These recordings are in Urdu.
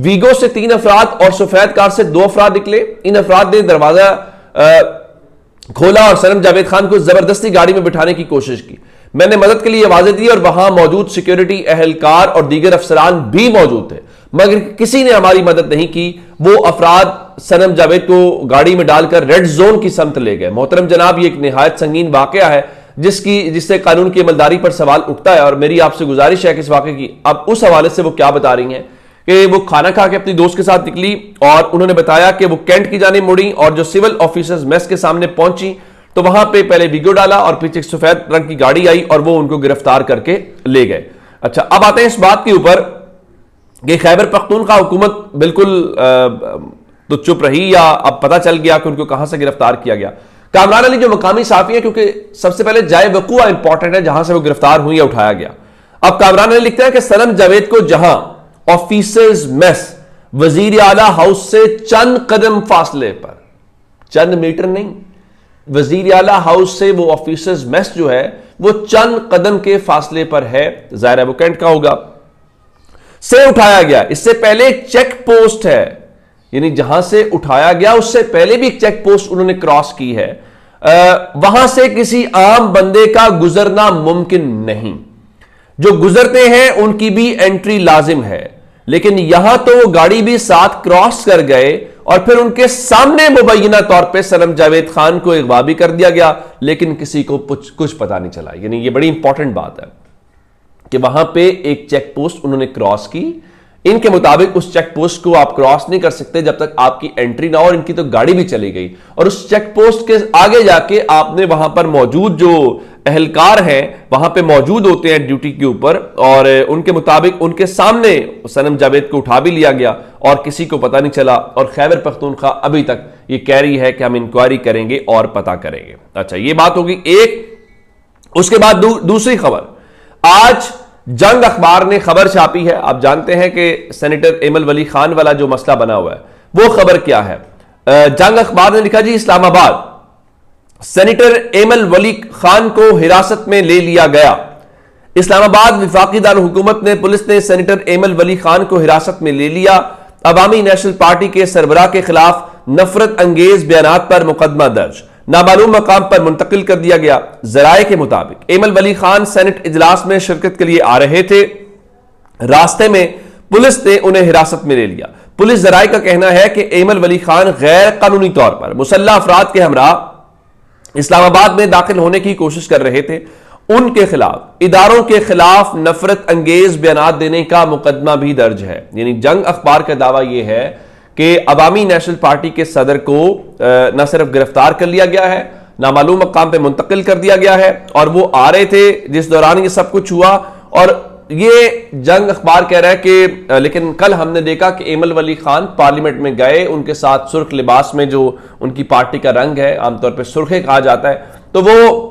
ویگو سے 3 افراد اور سفید کار سے 2 افراد نکلے. ان افراد نے دروازہ کھولا اور سنم جاوید خان کو زبردستی گاڑی میں بٹھانے کی کوشش کی. میں نے مدد کے لیے آوازیں دی اور وہاں موجود سیکیورٹی اہلکار اور دیگر افسران بھی موجود تھے, مگر کسی نے ہماری مدد نہیں کی. وہ افراد سنم جاوید کو گاڑی میں ڈال کر ریڈ زون کی سمت لے گئے. محترم جناب, یہ ایک نہایت سنگین واقعہ ہے جس سے قانون کی عملداری پر سوال اٹھتا ہے, اور میری آپ سے گزارش ہے کہ اس واقعے کی اب اس حوالے سے وہ کیا بتا رہی ہیں کہ وہ کھانا کھا کے اپنی دوست کے ساتھ نکلی اور انہوں نے بتایا کہ وہ کینٹ کی جانب مڑی اور جو سول آفیسرز میس کے سامنے پہنچی تو وہاں پہ پہلے ویگو ڈالا اور پیچھے ایک سفید رنگ کی گاڑی آئی اور وہ ان کو گرفتار کر کے لے گئے. اچھا, اب آتے ہیں اس بات کے اوپر کہ خیبر پختونخوا حکومت بالکل تو چپ رہی یا اب پتہ چل گیا کہ ان کو کہاں سے گرفتار کیا گیا. کامران علی جو مقامی صحافی ہیں, کیونکہ سب سے پہلے جائے وقوع امپورٹنٹ ہے جہاں سے وہ گرفتار ہوئی یا اٹھایا گیا. اب کامران علی لکھتے ہیں کہ سنم جاوید کو جہاں آفیسرز میس وزیر اعلیٰ ہاؤس سے چند قدم فاصلے پر, چند میٹر نہیں, وزیر اعلیٰ ہاؤس سے وہ آفیسرز میس جو ہے وہ چند قدم کے فاصلے پر ہے, ظاہر ہے وہ کینٹ کا ہوگا, سے اٹھایا گیا. اس سے پہلے چیک پوسٹ ہے, یعنی جہاں سے اٹھایا گیا اس سے پہلے بھی ایک چیک پوسٹ انہوں نے کراس کی ہے. وہاں سے کسی عام بندے کا گزرنا ممکن نہیں. جو گزرتے ہیں ان کی بھی انٹری لازم ہے, لیکن یہاں تو وہ گاڑی بھی ساتھ کراس کر گئے اور پھر ان کے سامنے مبینہ طور پہ سنم جاوید خان کو اغوا بھی کر دیا گیا, لیکن کسی کو کچھ پتا نہیں چلا. یعنی یہ بڑی امپورٹنٹ بات ہے کہ وہاں پہ ایک چیک پوسٹ انہوں نے کراس کی. ان کے مطابق اس چیک پوسٹ کو آپ کراس نہیں کر سکتے جب تک آپ کی انٹری نہ ہو, اور ان کی تو گاڑی بھی چلی گئی. اور اس چیک پوسٹ کے آگے جا کے آپ نے وہاں پر موجود جو اہلکار ہیں وہاں پہ موجود ہوتے ہیں ڈیوٹی کے اوپر, اور ان کے مطابق ان کے سامنے سنم جاوید کو اٹھا بھی لیا گیا اور کسی کو پتہ نہیں چلا. اور خیبر پختونخوا ابھی تک یہ کہہ رہی ہے کہ ہم انکوائری کریں گے اور پتہ کریں گے. اچھا, یہ بات ہوگی ایک. اس کے بعد دوسری خبر, آج جنگ اخبار نے خبر چھاپی ہے. آپ جانتے ہیں کہ سینیٹر ایمل ولی خان والا جو مسئلہ بنا ہوا ہے وہ خبر کیا ہے. جنگ اخبار نے لکھا جی اسلام آباد, سینیٹر ایمل ولی خان کو حراست میں لے لیا گیا. اسلام آباد وفاقی دارالحکومت نے پولیس نے سینیٹر ایمل ولی خان کو حراست میں لے لیا. عوامی نیشنل پارٹی کے سربراہ کے خلاف نفرت انگیز بیانات پر مقدمہ درج, نامعلوم مقام پر منتقل کر دیا گیا. ذرائع کے مطابق ایمل ولی خان سینٹ اجلاس میں شرکت کے لیے آ رہے تھے. راستے میں پولیس نے انہیں حراست میں لے لیا. پولیس ذرائع کا کہنا ہے کہ ایمل ولی خان غیر قانونی طور پر مسلح افراد کے ہمراہ اسلام آباد میں داخل ہونے کی کوشش کر رہے تھے. ان کے خلاف اداروں کے خلاف نفرت انگیز بیانات دینے کا مقدمہ بھی درج ہے. یعنی جنگ اخبار کا دعویٰ یہ ہے کہ عوامی نیشنل پارٹی کے صدر کو نہ صرف گرفتار کر لیا گیا ہے, نامعلوم مقام پہ منتقل کر دیا گیا ہے, اور وہ آ رہے تھے جس دوران یہ سب کچھ ہوا. اور یہ جنگ اخبار کہہ رہا ہے کہ لیکن کل ہم نے دیکھا کہ ایمل ولی خان پارلیمنٹ میں گئے, ان کے ساتھ سرخ لباس میں جو ان کی پارٹی کا رنگ ہے عام طور پہ سرخے کہا جاتا ہے, تو وہ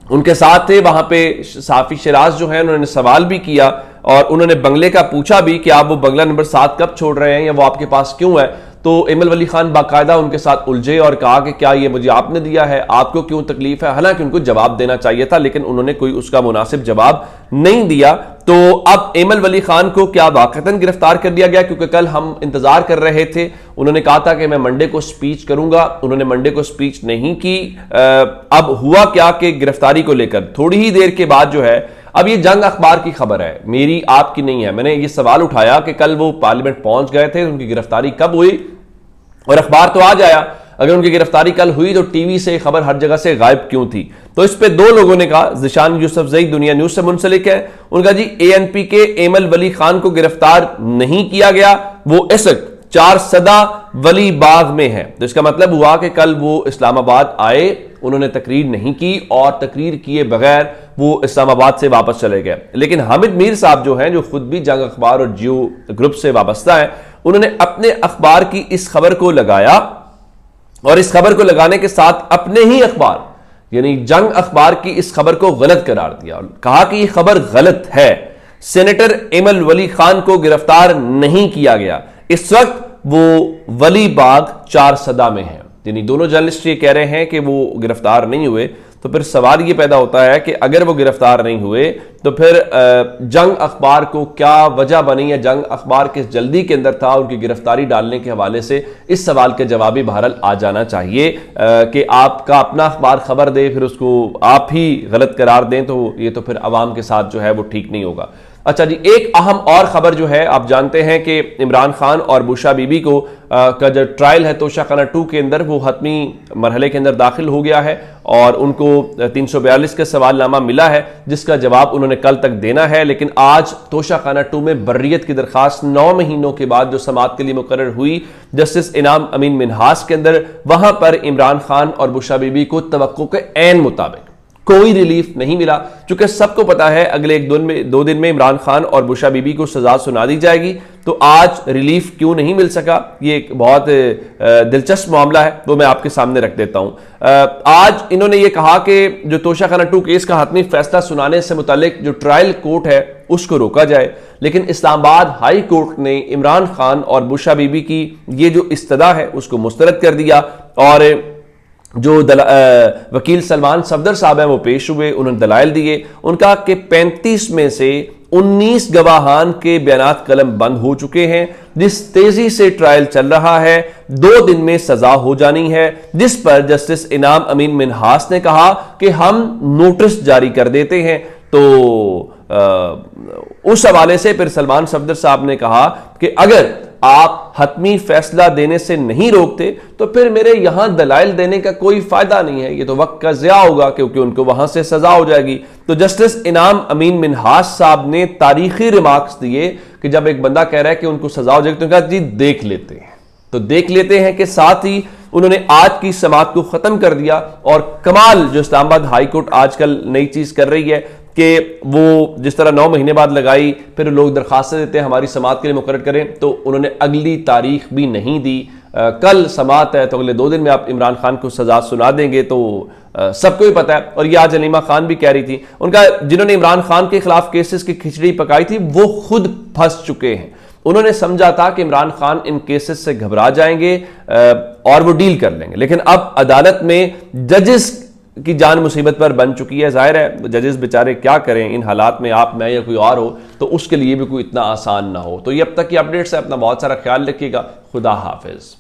ان کے ساتھ تھے. وہاں پہ صحافی شراز جو ہیں انہوں نے سوال بھی کیا اور انہوں نے بنگلے کا پوچھا بھی کہ آپ وہ بنگلہ نمبر 7 کب چھوڑ رہے ہیں یا وہ آپ کے پاس کیوں ہے. تو ایمل ولی خان باقاعدہ ان کے ساتھ الجھے اور کہا کہ کیا یہ مجھے آپ نے دیا ہے, آپ کو کیوں تکلیف ہے. حالانکہ ان کو جواب دینا چاہیے تھا لیکن انہوں نے کوئی اس کا مناسب جواب نہیں دیا. تو اب ایمل ولی خان کو کیا واقعتاً گرفتار کر دیا گیا, کیونکہ کل ہم انتظار کر رہے تھے. انہوں نے کہا تھا کہ میں منڈے کو سپیچ کروں گا, انہوں نے منڈے کو سپیچ نہیں کی. اب ہوا کیا کہ گرفتاری کو لے کر تھوڑی ہی دیر کے بعد جو ہے, اب یہ جنگ اخبار کی خبر ہے, میری آپ کی نہیں ہے, میں نے یہ سوال اٹھایا کہ کل وہ پارلیمنٹ پہنچ گئے تھے, ان کی گرفتاری کب ہوئی, اور اخبار تو آج آیا. اگر ان کی گرفتاری کل ہوئی تو ٹی وی سے خبر ہر جگہ سے غائب کیوں تھی؟ تو اس پہ دو لوگوں نے کہا. ذیشان یوسف زئی دنیا نیوز سے منسلک ہے, ان کا جی اے این پی کے ایمل ولی خان کو گرفتار نہیں کیا گیا, وہ اس وقت 4 صدا ولی باغ میں ہے. تو اس کا مطلب ہوا کہ کل وہ اسلام آباد آئے, انہوں نے تقریر نہیں کی اور تقریر کیے بغیر وہ اسلام آباد سے واپس چلے گئے. لیکن حامد میر صاحب جو ہیں, جو خود بھی جنگ اخبار اور جیو گروپ سے وابستہ ہیں, انہوں نے اپنے اخبار کی اس خبر کو لگایا اور اس خبر کو لگانے کے ساتھ اپنے ہی اخبار یعنی جنگ اخبار کی اس خبر کو غلط قرار دیا اور کہا کہ یہ خبر غلط ہے, سینیٹر ایمل ولی خان کو گرفتار نہیں کیا گیا, اس وقت وہ ولی باغ 4 صدا میں ہے. یعنی دونوں جرنلسٹ یہ کہہ رہے ہیں کہ وہ گرفتار نہیں ہوئے، تو پھر سوال یہ پیدا ہوتا ہے کہ اگر وہ گرفتار نہیں ہوئے تو پھر جنگ اخبار کو کیا وجہ بنی، یا جنگ اخبار کس جلدی کے اندر تھا ان کی گرفتاری ڈالنے کے حوالے سے اس سوال کے جوابی بہرحال آ جانا چاہیے کہ آپ کا اپنا اخبار خبر دے پھر اس کو آپ ہی غلط قرار دیں، تو یہ تو پھر عوام کے ساتھ جو ہے وہ ٹھیک نہیں ہوگا۔ اچھا جی، ایک اہم اور خبر جو ہے، آپ جانتے ہیں کہ عمران خان اور بوشا بی بی کو کا جو ٹرائل ہے توشہ خانہ 2 کے اندر وہ حتمی مرحلے کے اندر داخل ہو گیا ہے، اور ان کو 342 کا سوال نامہ ملا ہے جس کا جواب انہوں نے کل تک دینا ہے، لیکن آج توشہ خانہ 2 میں بریت کی درخواست 9 مہینوں کے بعد جو سماعت کے لیے مقرر ہوئی جسٹس انعام امین منہاس کے اندر، وہاں پر عمران خان اور بوشا بی بی کو توقع کے عین مطابق کوئی ریلیف نہیں ملا، چونکہ سب کو پتا ہے اگلے 2 دن میں عمران خان اور بوشا بی بی کو سزا سنا دی جائے گی، تو آج ریلیف کیوں نہیں مل سکا، یہ ایک بہت دلچسپ معاملہ ہے، وہ میں آپ کے سامنے رکھ دیتا ہوں۔ آج انہوں نے یہ کہا کہ جو توشہ خانہ 2 کیس کا حتمی فیصلہ سنانے سے متعلق جو ٹرائل کورٹ ہے اس کو روکا جائے، لیکن اسلام آباد ہائی کورٹ نے عمران خان اور بوشا بی بی کی یہ جو استدعا ہے اس کو مسترد کر دیا، اور جو وکیل سلمان صفدر صاحب ہیں وہ پیش ہوئے، انہوں نے دلائل دیے، ان کا کہ 35 میں سے 19 گواہان کے بیانات قلم بند ہو چکے ہیں، جس تیزی سے ٹرائل چل رہا ہے 2 دن میں سزا ہو جانی ہے، جس پر جسٹس انعام امین منہاس نے کہا کہ ہم نوٹس جاری کر دیتے ہیں۔ تو اس حوالے سے پھر سلمان صفدر صاحب نے کہا کہ اگر آپ حتمی فیصلہ دینے سے نہیں روکتے تو پھر میرے یہاں دلائل دینے کا کوئی فائدہ نہیں ہے، یہ تو وقت کا ضیاع ہوگا کیونکہ ان کو وہاں سے سزا ہو جائے گی۔ تو جسٹس انعام امین منہاس صاحب نے تاریخی ریمارکس دیے کہ جب ایک بندہ کہہ رہا ہے کہ ان کو سزا ہو جائے گی تو کہا جی دیکھ لیتے ہیں، تو دیکھ لیتے ہیں کہ ساتھ ہی انہوں نے آج کی سماعت کو ختم کر دیا۔ اور کمال جو اسلام آباد ہائی کورٹ آج کل نئی چیز کر رہی ہے کہ وہ جس طرح 9 مہینے بعد لگائی، پھر لوگ درخواستیں دیتے ہیں ہماری سماعت کے لیے مقرر کریں، تو انہوں نے اگلی تاریخ بھی نہیں دی۔ کل سماعت ہے تو اگلے 2 دن میں آپ عمران خان کو سزا سنا دیں گے، تو سب کو ہی پتا ہے۔ اور یہ آج علیمہ خان بھی کہہ رہی تھی، ان کا جنہوں نے عمران خان کے خلاف کیسز کی کھچڑی پکائی تھی وہ خود پھنس چکے ہیں، انہوں نے سمجھا تھا کہ عمران خان ان کیسز سے گھبرا جائیں گے اور وہ ڈیل کر لیں گے، لیکن اب عدالت میں ججز کی جان مصیبت پر بن چکی ہے۔ ظاہر ہے ججز بیچارے کیا کریں ان حالات میں، آپ میں یا کوئی اور ہو تو اس کے لیے بھی کوئی اتنا آسان نہ ہو۔ تو یہ اب تک کی اپڈیٹس ہے، اپنا بہت سارا خیال رکھیے گا، خدا حافظ۔